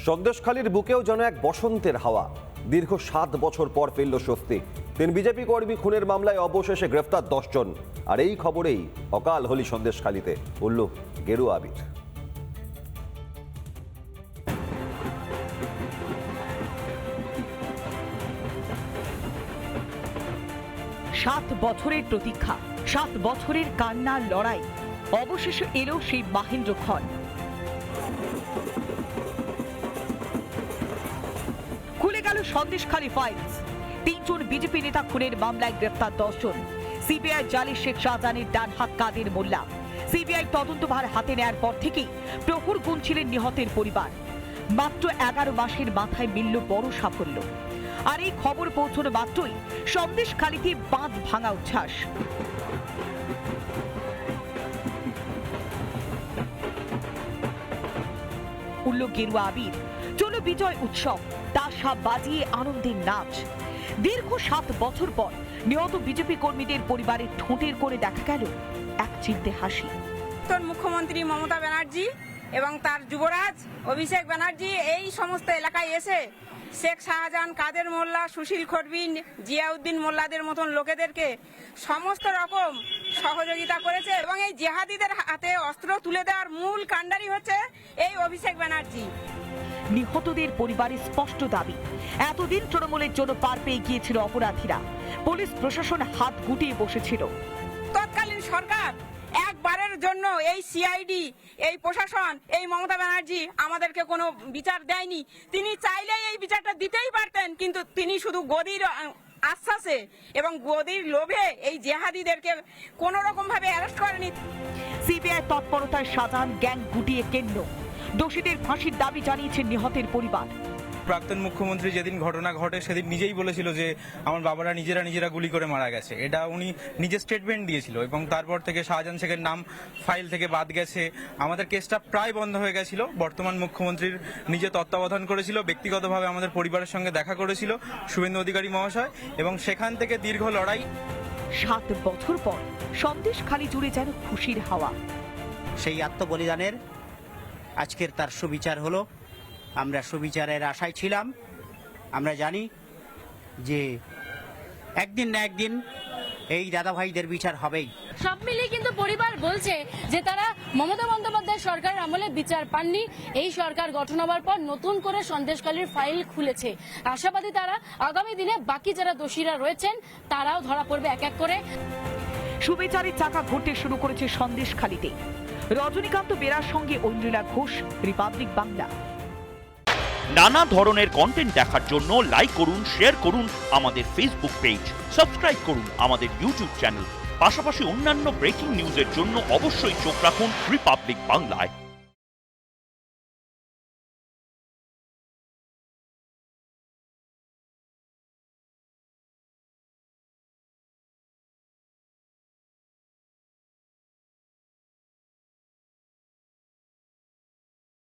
সন্দেশখালীর বুকেও যেন এক বসন্তের হাওয়া। দীর্ঘ 7 বছর পর ফিরল স্বস্তি। 3 বিজেপি কর্মী খুনের মামলায় অবশেষে গ্রেফতার 10 জন। আর এই খবরেই অকাল হলি সন্দেশখালীতে উড়ল গেরুয়া আবির। সাত বছরের প্রতীক্ষা, 7 বছরের কান্নার লড়াই, অবশেষে এলো সেই মাহেন্দ্রক্ষণ। খুলে গেল সন্দেশখালী ফাইলস। 3 জন বিজেপি নেতা খুনের মামলায় গ্রেফতার 10 জন। সিবিআই জালি শেখ শাহজাহানের ডান হাত কাদের মোল্লা। সিবিআই তদন্তভার হাতে নেয়ার পর থেকেই প্রহর গুনছিলেন নিহতের পরিবার। মাত্র 11 মাসের মাথায় মিলল বড় সাফল্য। আর এই খবর পৌঁছানো মাত্রই সন্দেশখালীতে বাঁধ ভাঙা উচ্ছ্বাস। উড়ল গেরুয়া আবির, চলো বিজয় উৎসব, তাশা বাজিয়ে আনন্দের নাচ। দীর্ঘ 7 বছর পর নিহত বিজেপি কর্মীদের পরিবারের ঠোঁটের করে দেখা গেল এক চিলতে হাসি। মুখ্যমন্ত্রী মমতা ব্যানার্জি এবং তার যুবরাজ অভিষেক ব্যানার্জি এই সমস্ত এলাকায় এসে শেখ শাহজাহান, কাদের মোল্লা, সুশীল খড়বি, জিয়াউদ্দিন মোল্লাদের মতন লোকেদেরকে সমস্ত রকম সহযোগিতা করেছে এবং এই জেহাদিদের হাতে অস্ত্র তুলে দেওয়ার মূল কাণ্ডারি হচ্ছে এই অভিষেক ব্যানার্জি। নিহতদের পরিবারের স্পষ্ট দাবি, এতদিন তৃণমূলের জন্য পার পেয়ে গিয়েছিল অপরাধীরা। পুলিশ প্রশাসন হাত গুটিয়ে বসেছিল। তৎকালীন সরকার একবারের জন্য এই সিআইডি, এই প্রশাসন, এই মমতা ব্যানার্জি আমাদেরকে কোনো বিচার দেয়নি। তিনি চাইলেই এই বিচারটা দিতেই পারতেন, কিন্তু তিনি শুধু গদির আশ্বাসে এবং গদির লোভে এই জেহাদিদেরকে কোনো রকম ভাবে অ্যারেস্ট করেনি। সিবিআই তৎপরতায় শাহজাহান গ্যাং গুটিয়ে কেন্দ্র। দোষীদের ফাঁসির দাবি জানিয়েছেন নিহতের পরিবার। প্রাক্তন মুখ্যমন্ত্রী যেদিন ঘটনা ঘটে সেদিন নিজেই বলেছিল যে আমার বাবারা নিজেরা গুলি করে মারা গেছে। এটা উনি নিজে স্টেটমেন্ট দিয়েছিল এবং তারপর থেকে শাহজাহান শেখের নাম ফাইল থেকে বাদ গেছে। আমাদের কেসটা প্রায় বন্ধ হয়ে গেছিল। বর্তমান মুখ্যমন্ত্রীর নিজে তত্ত্বাবধান করেছিল, ব্যক্তিগতভাবে আমাদের পরিবারের সঙ্গে দেখা করেছিল শুভেন্দু অধিকারী মহাশয়, এবং সেখান থেকে দীর্ঘ লড়াই। 7 বছর পর সন্দেশখালী জুড়ে যেন খুশির হাওয়া। সেই আত্মবলিদানের আজকের তার সুবিচার হলো। আমরা সুবিচারের আশায় ছিলাম। আমরা জানি যে একদিন না একদিন এই দাদাভাইদের বিচার হবেই। সব মিলিয়ে কিন্তু পরিবার বলছে যে তারা মমতা বন্দ্যোপাধ্যায় সরকারের আমলে বিচার পাননি। এই সরকার গঠন হওয়ার পর নতুন করে সন্দেশখালীর ফাইল খুলেছে। আশাবাদী তারা আগামী দিনে বাকি যারা দোষীরা রয়েছেন তারাও ধরা পড়বে এক এক করে। সুবিচারের চাকা ঘুরতে শুরু করেছে সন্দেশখালীতে। রজনীকান্ত বেরার সঙ্গে ঐন্দ্রিলা ঘোষ, রিপাবলিক বাংলা। নানা ধরনের কন্টেন্ট দেখার জন্য লাইক করুন, শেয়ার করুন আমাদের ফেসবুক পেজ, সাবস্ক্রাইব করুন আমাদের ইউটিউব চ্যানেল। পাশাপাশি অন্যান্য ব্রেকিং নিউজের জন্য অবশ্যই চোখ রাখুন রিপাবলিক বাংলায়।